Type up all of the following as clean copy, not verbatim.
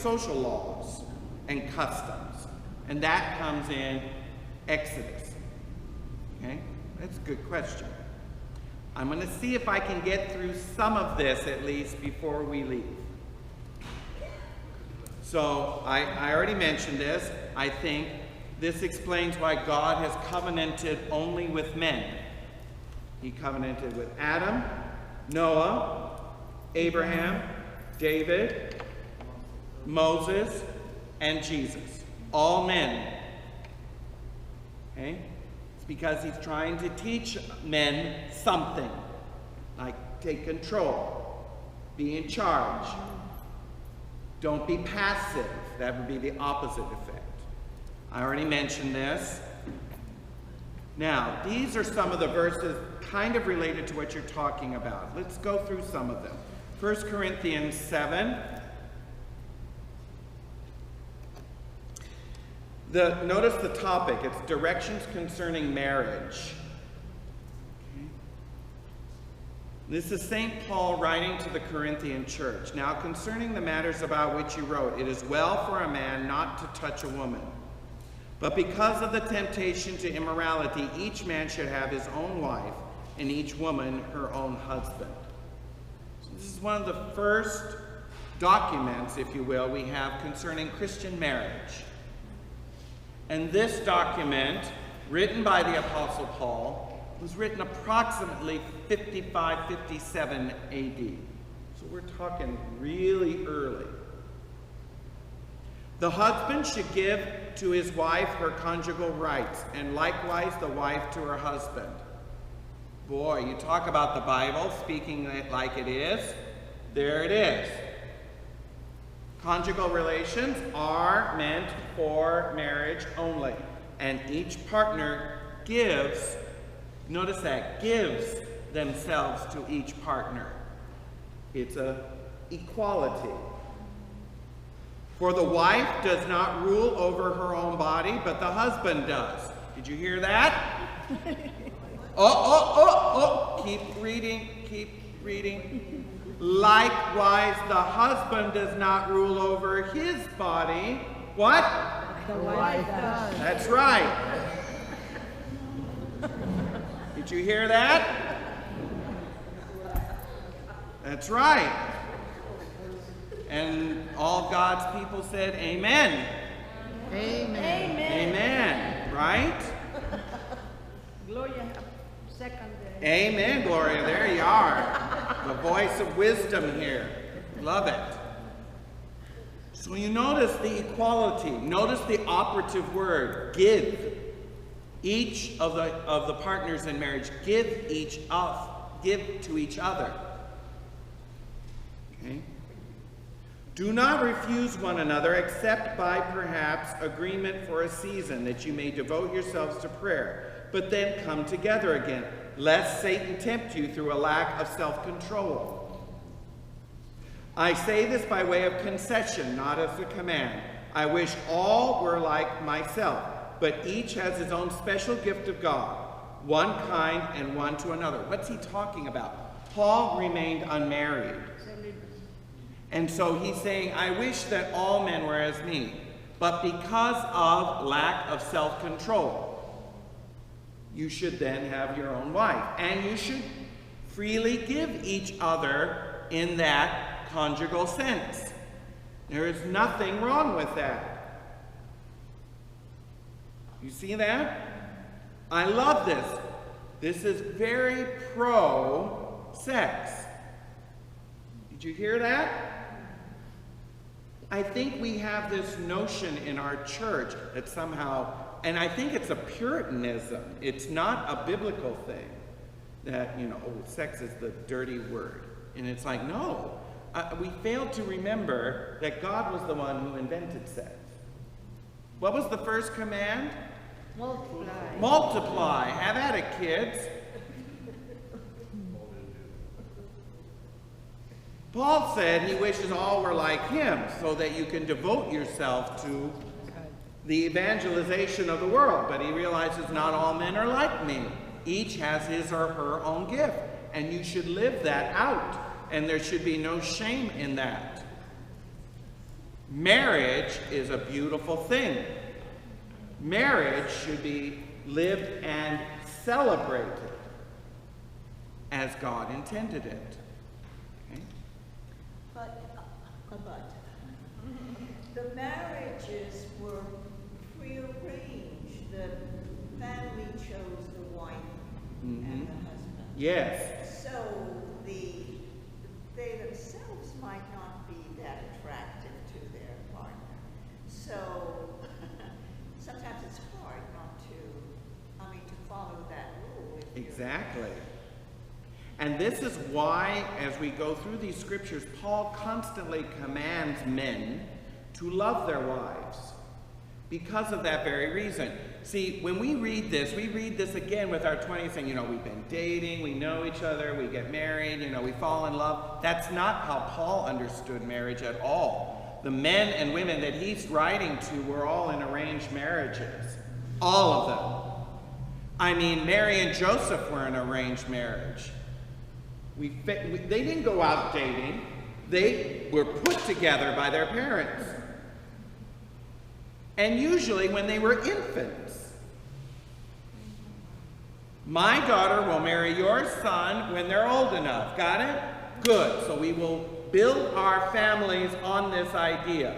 social laws and customs. And that comes in Exodus. Okay? That's a good question. I'm going to see if I can get through some of this at least before we leave. So I already mentioned this. I think this explains why God has covenanted only with men. He covenanted with Adam, Noah, Abraham, David, Moses, and Jesus. All men. Okay? It's because he's trying to teach men something. Like take control. Be in charge. Don't be passive. That would be the opposite effect. I already mentioned this. Now, these are some of the verses kind of related to what you're talking about. Let's go through some of them. 1 Corinthians 7. Notice the topic. It's directions concerning marriage. Okay. This is St. Paul writing to the Corinthian church. Now, concerning the matters about which he wrote, it is well for a man not to touch a woman. But because of the temptation to immorality, each man should have his own wife, and each woman her own husband. So this is one of the first documents, if you will, we have concerning Christian marriage. And this document, written by the Apostle Paul, was written approximately 55-57 AD. So we're talking really early. The husband should give to his wife her conjugal rights, and likewise the wife to her husband. Boy, you talk about the Bible, speaking it like it is. There it is. Conjugal relations are meant for marriage only, and each partner gives, notice that, gives themselves to each partner. It's an equality. For the wife does not rule over her own body, but the husband does. Did you hear that? Keep reading, keep reading. Likewise, the husband does not rule over his body. What? The wife does. That's right. Did you hear that? That's right. And all God's people said, amen. Amen. Amen. Amen. Right? Gloria, second day. Amen, Gloria. There you are. The voice of wisdom here. Love it. So you notice the equality. Notice the operative word, give. Each of the partners in marriage give to each other. Okay? Do not refuse one another, except by perhaps agreement for a season, that you may devote yourselves to prayer, but then come together again, lest Satan tempt you through a lack of self-control. I say this by way of concession, not as a command. I wish all were like myself, but each has his own special gift of God, one kind and one to another. What's he talking about? Paul remained unmarried. And so he's saying, I wish that all men were as me, but because of lack of self-control, you should then have your own wife. And you should freely give each other in that conjugal sense. There is nothing wrong with that. You see that? I love this. This is very pro-sex. Did you hear that? I think we have this notion in our church that somehow, and I think it's a Puritanism, it's not a biblical thing, that, you know, oh, sex is the dirty word. And it's like, no, we fail to remember that God was the one who invented sex. What was the first command? Multiply. Multiply. Have at it, kids. Paul said he wishes all were like him so that you can devote yourself to the evangelization of the world. But he realizes not all men are like me. Each has his or her own gift. And you should live that out. And there should be no shame in that. Marriage is a beautiful thing. Marriage should be lived and celebrated as God intended it. Okay? But the marriages were prearranged. The family chose the wife and the husband. Yes. So they themselves might not be that attractive to their partner. So sometimes it's hard not to follow that rule. Exactly. And this is why, as we go through these scriptures, Paul constantly commands men to love their wives because of that very reason. See, when we read this again with our 20s saying, we've been dating, we know each other, we get married, we fall in love. That's not how Paul understood marriage at all. The men and women that he's writing to were all in arranged marriages. All of them. I mean, Mary and Joseph were in arranged marriage. They didn't go out dating. They were put together by their parents. And usually when they were infants. My daughter will marry your son when they're old enough. Got it? Good. So we will build our families on this idea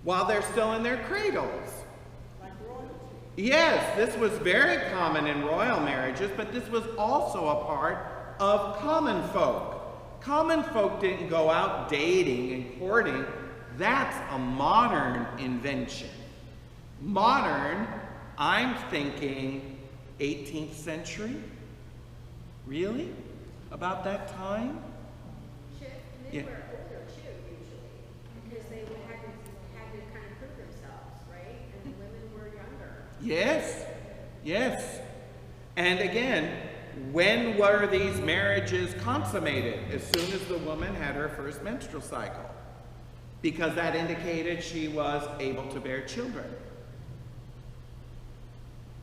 while they're still in their cradles. Like royalty. Yes, this was very common in royal marriages, but this was also a part of common folk. Common folk didn't go out dating and courting. That's a modern invention. Modern, I'm thinking 18th century? Really? About that time? And they were older too, usually, because they had to kind of prove themselves, right? And the women were younger. Yes, yes. And again, when were these marriages consummated? As soon as the woman had her first menstrual cycle, because that indicated she was able to bear children.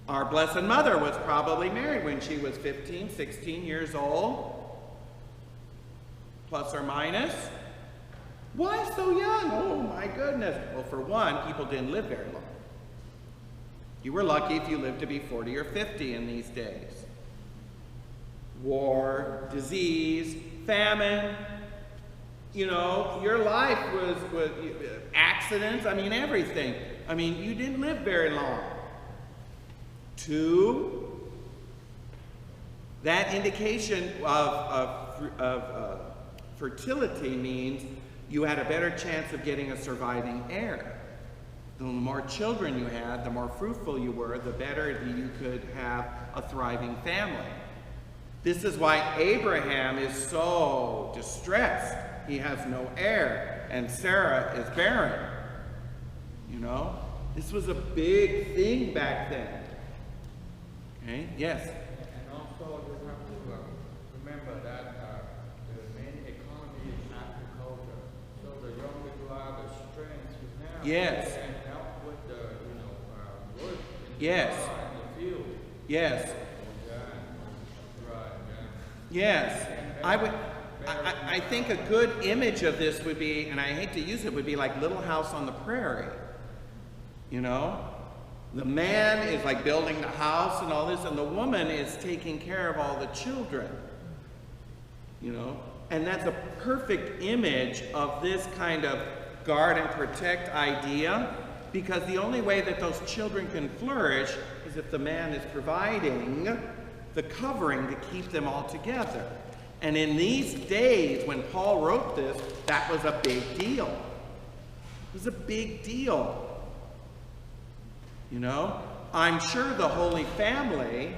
Our Blessed Mother was probably married when she was 15, 16 years old, plus or minus. Why so young? Oh my goodness. Well, for one, people didn't live very long. You were lucky if you lived to be 40 or 50 in these days. War, disease, famine, your life was accidents, everything. You didn't live very long. 2, that indication of fertility means you had a better chance of getting a surviving heir. The more children you had, the more fruitful you were, the better you could have a thriving family. This is why Abraham is so distressed. He has no heir, and Sarah is barren. This was a big thing back then. Okay, yes? And also you have to remember that the main economy is agriculture. So the younger you are, the strength you have. Yes. And help with the, work in Yes. the field. Yes. Yeah. Right, yeah. Yes. I think a good image of this would be, and I hate to use it, would be like Little House on the Prairie. The man is like building the house and all this, and the woman is taking care of all the children. And that's a perfect image of this kind of guard and protect idea, because the only way that those children can flourish is if the man is providing the covering to keep them all together. And in these days, when Paul wrote this, that was a big deal. It was a big deal. I'm sure the Holy Family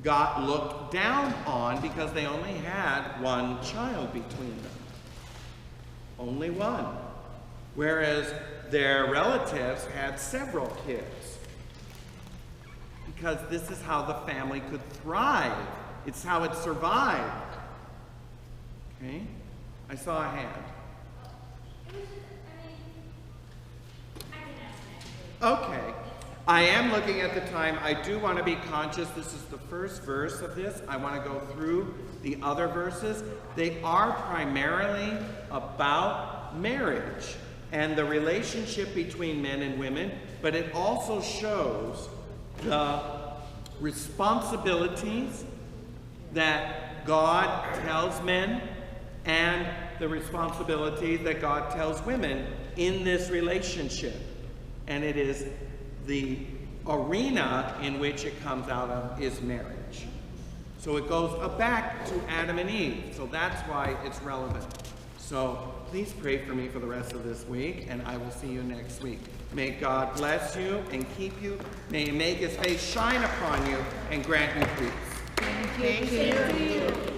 got looked down on because they only had one child between them. Only one. Whereas their relatives had several kids. Because this is how the family could thrive. It's how it survived. Okay? I saw a hand. Okay. I am looking at the time. I do want to be conscious. This is the first verse of this. I want to go through the other verses. They are primarily about marriage. and the relationship between men and women, but it also shows the responsibilities that God tells men and the responsibilities that God tells women in this relationship. And it is the arena in which it comes out of is marriage. So it goes back to Adam and Eve. So that's why it's relevant. So please pray for me for the rest of this week, and I will see you next week. May God bless you and keep you. May He make His face shine upon you and grant you peace. Thank you.